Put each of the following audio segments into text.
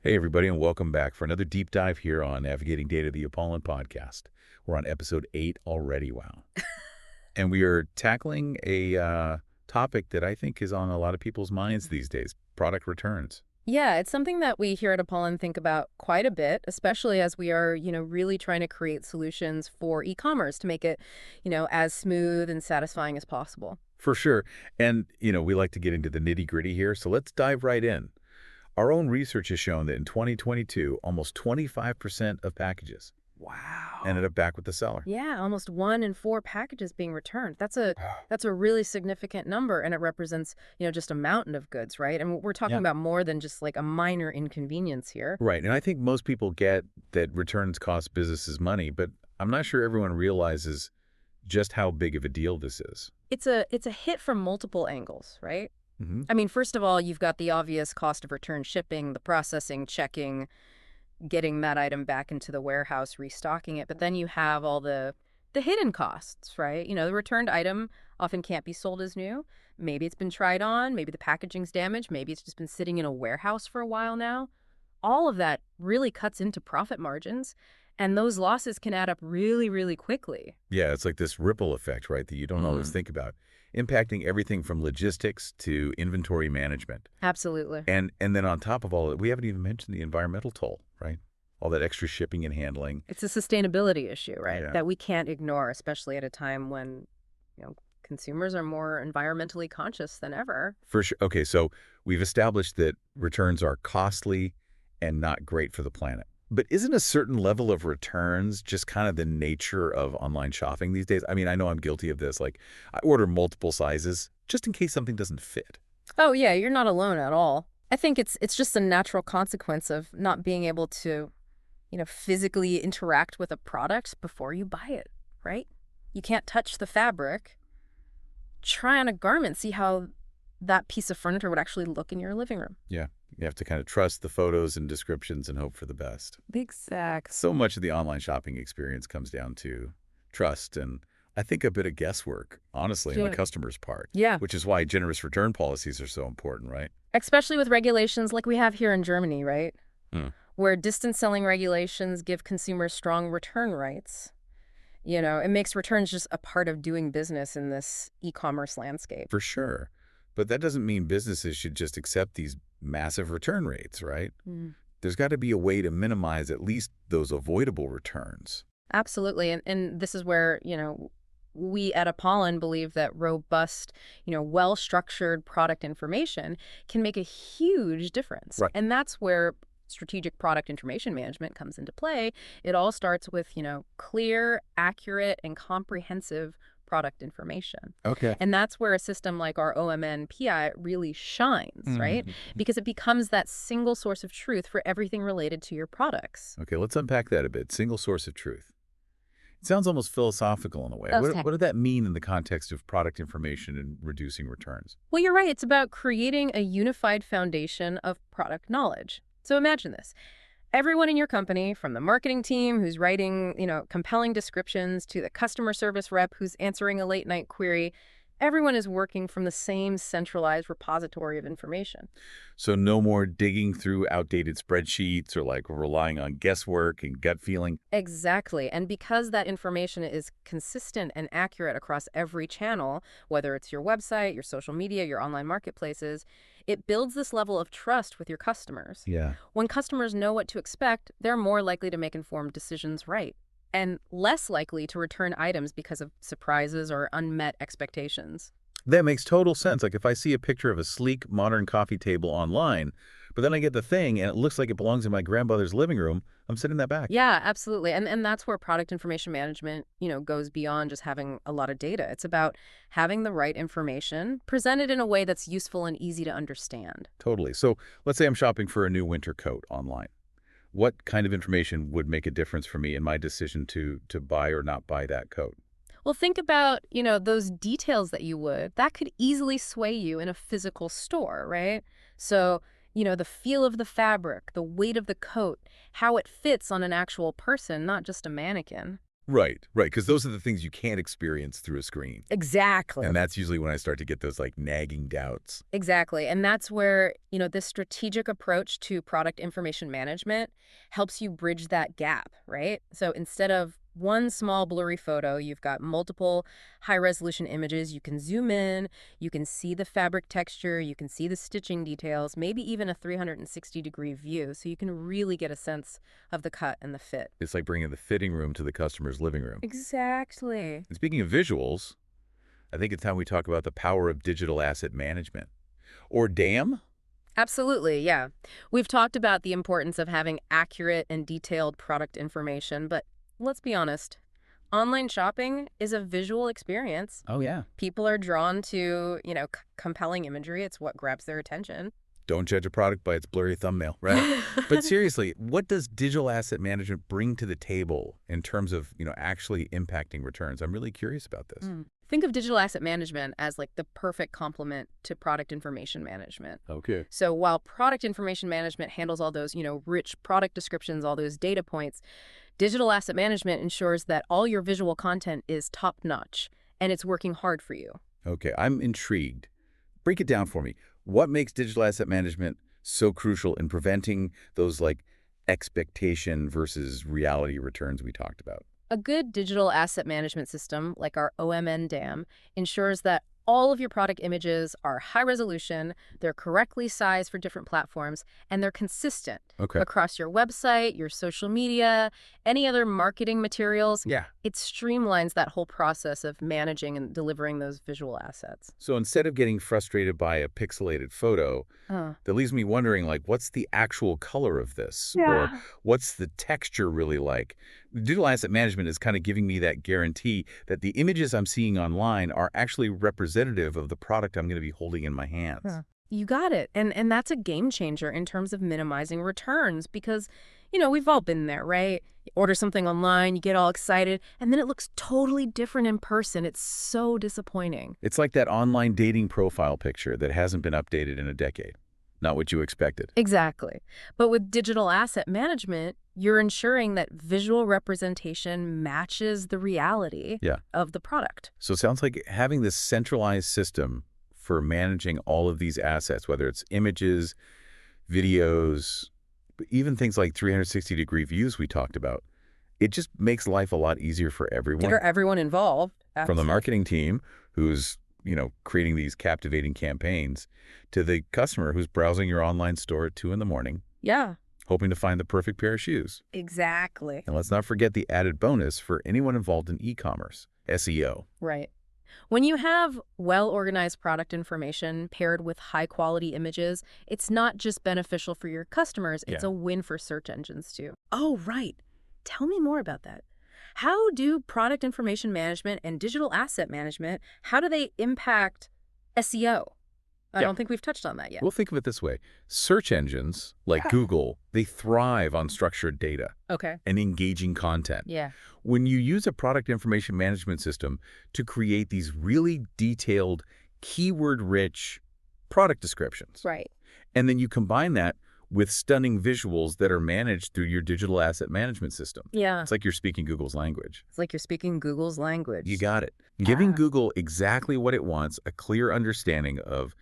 Hey, everybody, and welcome back for another deep dive here on Navigating Data, the Apollon podcast. We're on episode 8 already. Wow. And we are tackling a topic that I think is on a lot of people's minds these days, product returns. Yeah, it's something that we here at Apollon think about quite a bit, especially as we are, really trying to create solutions for e-commerce to make it, as smooth and satisfying as possible. For sure. And, we like to get into the nitty gritty here, so let's dive right in. Our own research has shown that in 2022, almost 25% of packages ended Wow. up back with the seller. Yeah, almost 1 in 4 packages being returned. That's a really significant number, and it represents, just a mountain of goods, right? And we're talking Yeah. about more than just like a minor inconvenience here. Right. And I think most people get that returns cost businesses money, but I'm not sure everyone realizes just how big of a deal this is. It's a hit from multiple angles, right? Hmm. I mean, first of all, you've got the obvious cost of return shipping, the processing, checking, getting that item back into the warehouse, restocking it. But then you have all the hidden costs, right? The returned item often can't be sold as new. Maybe it's been tried on, maybe the packaging's damaged, maybe it's just been sitting in a warehouse for a while now. All of that really cuts into profit margins, and those losses can add up really, really quickly. Yeah, it's like this ripple effect, right, that you don't always Mm. think about, impacting everything from logistics to inventory management. Absolutely. And then on top of all that, we haven't even mentioned the environmental toll, right? All that extra shipping and handling. It's a sustainability issue, right? Yeah, That we can't ignore, especially at a time when, consumers are more environmentally conscious than ever. for sure. Okay, so we've established that returns are costly and not great for the planet. But isn't a certain level of returns just kind of the nature of online shopping these days? I mean, I know I'm guilty of this. Like, I order multiple sizes just in case something doesn't fit. Oh yeah, you're not alone at all. I think it's just a natural consequence of not being able to, physically interact with a product before you buy it, right? You can't touch the fabric. Try on a garment, see how that piece of furniture would actually look in your living room. Yeah, you have to kind of trust the photos and descriptions and hope for the best. Exact. So much of the online shopping experience comes down to trust and I think a bit of guesswork, honestly, on the Sure. customer's part, Yeah. which is why generous return policies are so important, right? Especially with regulations like we have here in Germany, right? Hmm. Where distance selling regulations give consumers strong return rights. It makes returns just a part of doing business in this e-commerce landscape. For sure. But that doesn't mean businesses should just accept these massive return rates, right? Mm. There's got to be a way to minimize at least those avoidable returns. Absolutely. And this is where, we at Apollon believe that robust, well-structured product information can make a huge difference. Right. And that's where strategic product information management comes into play. It all starts with, clear, accurate, and comprehensive product information. Okay. And that's where a system like our OMN PI really shines, right? Mhm. Because it becomes that single source of truth for everything related to your products. Okay, let's unpack that a bit. Single source of truth. It sounds almost philosophical in a way. Okay. What did that mean in the context of product information and reducing returns? Well, you're right. It's about creating a unified foundation of product knowledge. So imagine this. Everyone in your company, from the marketing team who's writing, compelling descriptions to the customer service rep who's answering a late night query, everyone is working from the same centralized repository of information. So no more digging through outdated spreadsheets or like relying on guesswork and gut feeling. Exactly. And because that information is consistent and accurate across every channel, whether it's your website, your social media, your online marketplaces, it builds this level of trust with your customers. Yeah. When customers know what to expect, they're more likely to make informed decisions right, and less likely to return items because of surprises or unmet expectations. That makes total sense. Like if I see a picture of a sleek, modern coffee table online, but then I get the thing and it looks like it belongs in my grandmother's living room, I'm sending that back. Yeah, absolutely. And that's where product information management, goes beyond just having a lot of data. It's about having the right information presented in a way that's useful and easy to understand. Totally. So let's say I'm shopping for a new winter coat online. What kind of information would make a difference for me in my decision to buy or not buy that coat? Well, think about, those details that could easily sway you in a physical store, right? So, the feel of the fabric, the weight of the coat, how it fits on an actual person, not just a mannequin. Right, right, because those are the things you can't experience through a screen. Exactly. And that's usually when I start to get those, like, nagging doubts. Exactly. And that's where, this strategic approach to product information management helps you bridge that gap, right? So instead of one small blurry photo, you've got multiple high-resolution images. You can zoom in, you can see the fabric texture, you can see the stitching details, maybe even a 360-degree view, so you can really get a sense of the cut and the fit. It's like bringing the fitting room to the customer's living room. Exactly. And speaking of visuals, I think it's time we talk about the power of digital asset management. Or DAM? Absolutely, yeah. We've talked about the importance of having accurate and detailed product information, but let's be honest, online shopping is a visual experience. Oh, yeah. People are drawn to, compelling imagery. It's what grabs their attention. Don't judge a product by its blurry thumbnail, right? But seriously, what does digital asset management bring to the table in terms of, actually impacting returns? I'm really curious about this. Think of digital asset management as like the perfect complement to product information management. Okay. So while product information management handles all those, rich product descriptions, all those data points, digital asset management ensures that all your visual content is top-notch and it's working hard for you. Okay, I'm intrigued. Break it down for me. What makes digital asset management so crucial in preventing those, like, expectation versus reality returns we talked about? A good digital asset management system, like our OMN DAM, ensures that all of your product images are high resolution, they're correctly sized for different platforms, and they're consistent Okay. across your website, your social media, any other marketing materials. Yeah. It streamlines that whole process of managing and delivering those visual assets. So instead of getting frustrated by a pixelated photo, Uh, that leaves me wondering, like, what's the actual color of this? Or Yeah. what's the texture really like? Digital asset management is kind of giving me that guarantee that the images I'm seeing online are actually representative of the product I'm going to be holding in my hands. Huh. You got it. And that's a game changer in terms of minimizing returns because, we've all been there, right? You order something online, you get all excited, and then it looks totally different in person. It's so disappointing. It's like that online dating profile picture that hasn't been updated in a decade. Not what you expected. Exactly. But with digital asset management, you're ensuring that visual representation matches the reality Yeah. of the product. So it sounds like having this centralized system for managing all of these assets, whether it's images, videos, but even things like 360-degree views we talked about, it just makes life a lot easier for everyone. For everyone involved. From the Absolutely. marketing team who's, creating these captivating campaigns to the customer who's browsing your online store at 2 in the morning, Yeah, hoping to find the perfect pair of shoes. exactly. And let's not forget the added bonus for anyone involved in e-commerce, SEO. Right. When you have well-organized product information paired with high-quality images, it's not just beneficial for your customers, it's Yeah. a win for search engines too. Oh, right. Tell me more about that. How do product information management and digital asset management, how do they impact SEO? I Yeah. don't think we've touched on that yet. We'll think of it this way. Search engines, like Google, they thrive on structured data Okay. and engaging content. Yeah. When you use a product information management system to create these really detailed, keyword-rich product descriptions, Right. and then you combine that with stunning visuals that are managed through your digital asset management system. Yeah. It's like you're speaking Google's language. It's like you're speaking Google's language. You got it. Giving Ah. Google exactly what it wants, a clear understanding of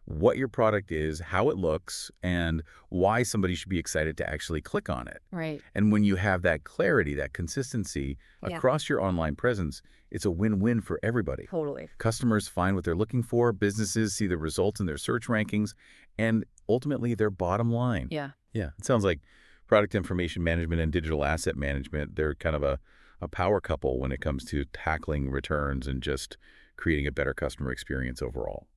what your product is, how it looks, and why somebody should be excited to actually click on it. Right. And when you have that clarity, that consistency Yeah. across your online presence, it's a win-win for everybody. Totally. Customers find what they're looking for, businesses see the results in their search rankings, and ultimately their bottom line. Yeah. Yeah, it sounds like product information management and digital asset management, they're kind of a power couple when it comes to tackling returns and just creating a better customer experience overall.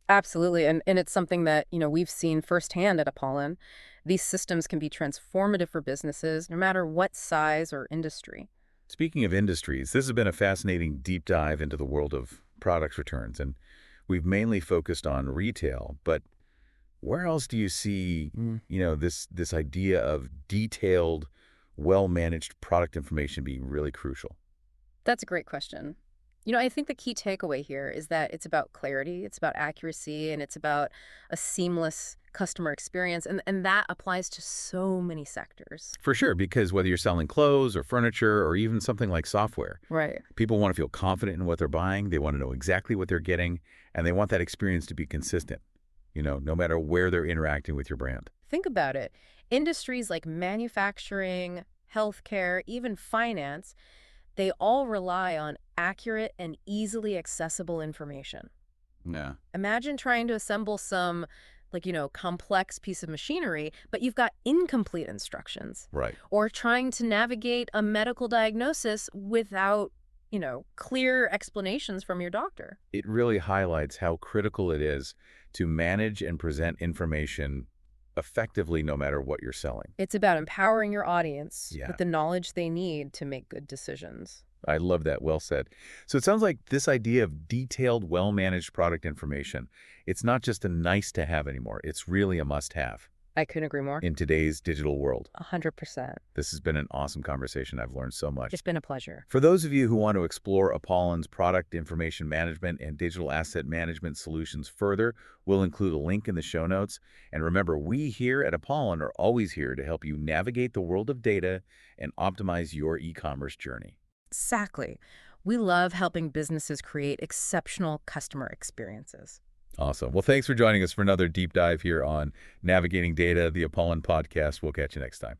Absolutely. And it's something that, we've seen firsthand at Apollon. These systems can be transformative for businesses, no matter what size or industry. Speaking of industries, this has been a fascinating deep dive into the world of product returns, and we've mainly focused on retail, but where else do you see, this idea of detailed, well-managed product information being really crucial? That's a great question. I think the key takeaway here is that it's about clarity, it's about accuracy, and it's about a seamless customer experience, and that applies to so many sectors. For sure, because whether you're selling clothes or furniture or even something like software, Right. people want to feel confident in what they're buying. They want to know exactly what they're getting, and they want that experience to be consistent, no matter where they're interacting with your brand. Think about it. Industries like manufacturing, healthcare, even finance, they all rely on accurate and easily accessible information. Yeah. Imagine trying to assemble some, complex piece of machinery, but you've got incomplete instructions. Right. Or trying to navigate a medical diagnosis without, clear explanations from your doctor. It really highlights how critical it is to manage and present information effectively no matter what you're selling. It's about empowering your audience Yeah. with the knowledge they need to make good decisions. I love that. Well said. So it sounds like this idea of detailed, well-managed product information, it's not just a nice to have anymore. It's really a must-have I couldn't agree more. in today's digital world. 100%. This has been an awesome conversation. I've learned so much. It's been a pleasure. For those of you who want to explore Apollon's product information management and digital asset management solutions further, we'll include a link in the show notes. And remember, we here at Apollon are always here to help you navigate the world of data and optimize your e-commerce journey. Exactly. We love helping businesses create exceptional customer experiences. Awesome. Well, thanks for joining us for another deep dive here on Navigating Data, the Apollon podcast. We'll catch you next time.